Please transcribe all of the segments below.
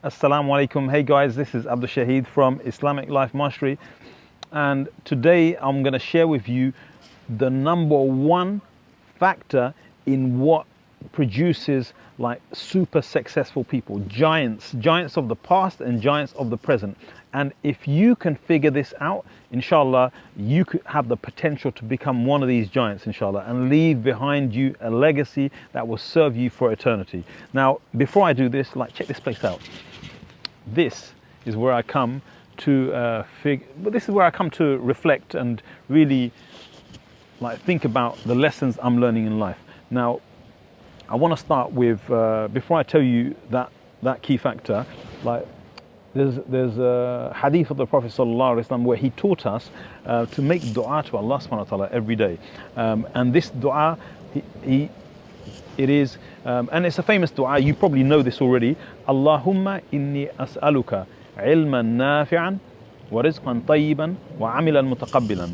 Assalamu alaikum. Hey guys, this is Abdul Shahid from Islamic Life Mastery, and today I'm going to share with you the number one factor in what produces like super successful people, giants of the past and giants of the present. And if you can figure this out, inshallah, you could have the potential to become one of these giants, inshallah, and leave behind you a legacy that will serve you for eternity. Now, before I do this, check this place out. This is where I come to this is where I come to reflect and really think about the lessons I'm learning in life. Now, I want to start with before I tell you that key factor, there's a hadith of the Prophet ﷺ where he taught us to make dua to Allah subhanahu wa ta'ala every day, and this dua it is and it's a famous dua. You probably know this already. Allahumma inni as'aluka ilman nafi'an wa rizqan tayyiban wa amalan mutaqabbilan.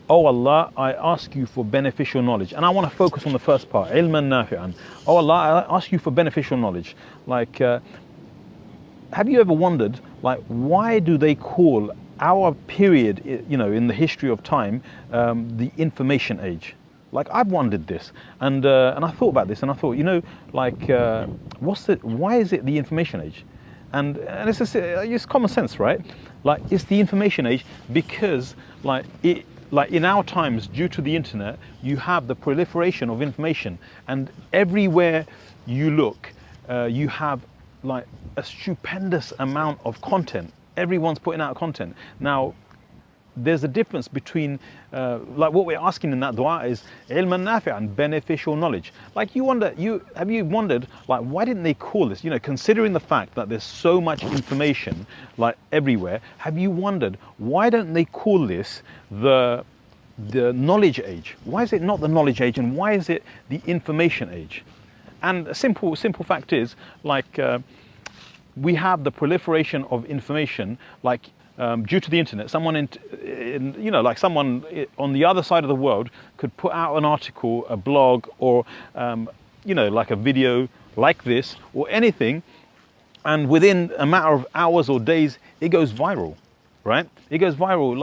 Oh Allah, I ask you for beneficial knowledge. And I want to focus on the first part, ilman nafi'an. Oh Allah, I ask you for beneficial knowledge. Have you ever wondered, why do they call our period, in the history of time, the information age? I've wondered this, and I thought about this, and I thought, why is it the information age? And it's common sense, right? It's the information age because, in our times, due to the internet, you have the proliferation of information, and everywhere you look, you have a stupendous amount of content. Everyone's putting out content. Now, there's a difference between, what we're asking in that dua is ilman nafi'an, beneficial knowledge. Have you wondered, why didn't they call this, considering the fact that there's so much information, everywhere, have you wondered, why don't they call this the knowledge age? Why is it not the knowledge age, and why is it the information age? And a simple fact is, we have the proliferation of information, due to the internet. Someone someone on the other side of the world could put out an article, a blog, or a video like this or anything, and within a matter of hours or days, it goes viral, right? It goes viral.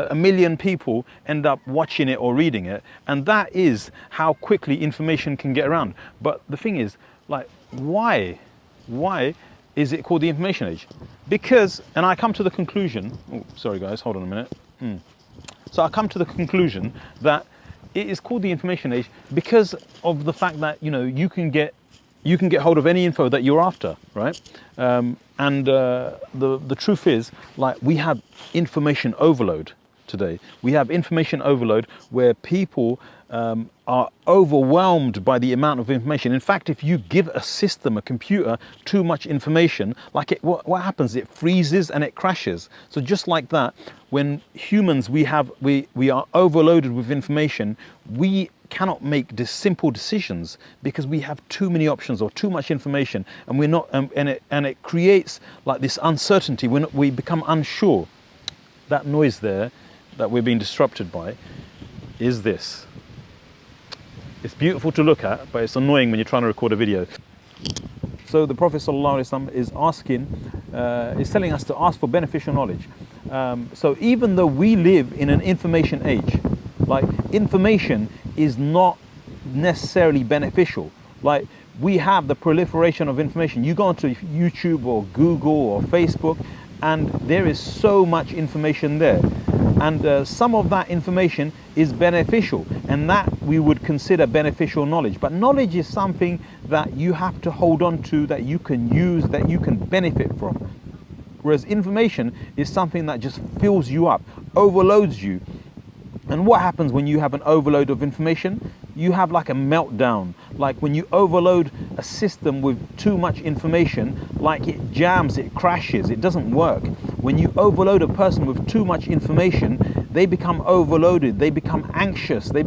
1 million people end up watching it or reading it, and that is how quickly information can get around. But the thing is, why is it called the information age? Because, and I come to the conclusion, oh, sorry guys, hold on a minute. So I come to the conclusion that it is called the information age because of the fact that, you can get hold of any info that you're after, right? The truth is, we have information overload today. We have information overload where people are overwhelmed by the amount of information. In fact, if you give a system, a computer, too much information, what happens? It freezes and it crashes. So just like that, when humans, we are overloaded with information, we cannot make simple decisions because we have too many options or too much information, and we're not, and it creates this uncertainty when we become unsure. That noise there that we're being disrupted by is this. It's beautiful to look at, but it's annoying when you're trying to record a video. So the Prophet ﷺ is telling us to ask for beneficial knowledge. So even though we live in an information age, information is not necessarily beneficial. We have the proliferation of information. You go onto YouTube or Google or Facebook, and there is so much information there. And some of that information is beneficial, and that we would consider beneficial knowledge. But knowledge is something that you have to hold on to, that you can use, that you can benefit from. Whereas information is something that just fills you up, overloads you. And what happens when you have an overload of information? You have a meltdown. When you overload a system with too much information, it jams, it crashes, it doesn't work. When you overload a person with too much information, they become overloaded, they become anxious, they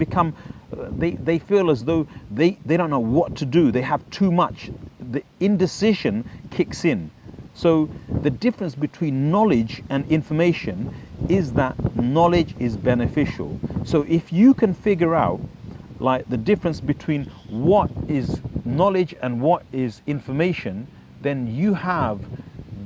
feel as though they don't know what to do, they have too much. The indecision kicks in. So the difference between knowledge and information is that knowledge is beneficial. So if you can figure out the difference between what is knowledge and what is information, then you have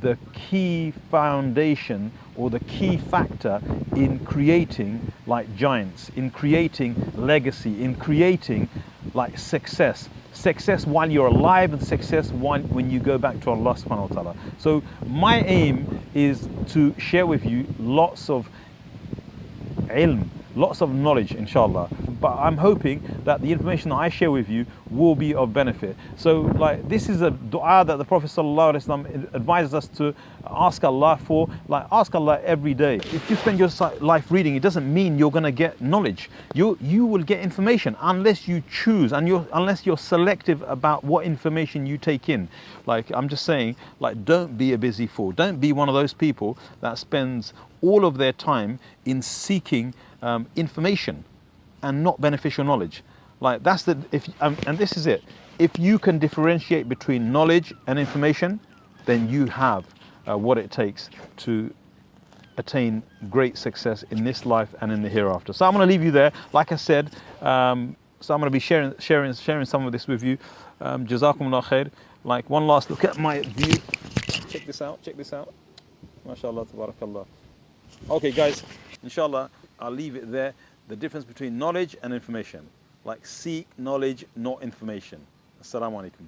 the key foundation or the key factor in creating like giants, in creating legacy, in creating like success. Success while you're alive and success when you go back to Allah subhanahu wa ta'ala. So my aim is to share with you lots of ilm, lots of knowledge, inshallah. But I'm hoping that the information that I share with you will be of benefit. So like this is a dua that the Prophet ﷺ advises us to ask Allah for. Like ask Allah every day. If you spend your life reading, it doesn't mean you're going to get knowledge. You will get information unless you choose and unless you're selective about what information you take in. Like I'm just saying, like don't be a busy fool. Don't be one of those people that spends all of their time in seeking information and not beneficial knowledge. Like that's and this is it. If you can differentiate between knowledge and information, then you have what it takes to attain great success in this life and in the hereafter. So I'm going to leave you there. Like I said, so I'm going to be sharing some of this with you. Jazakumullah khair. Like one last look at my view. Check this out. Check this out. MashaAllah, tabarakallah. Okay, guys. Inshallah, I'll leave it there. The difference between knowledge and information. Like seek knowledge, not information. Assalamu alaikum.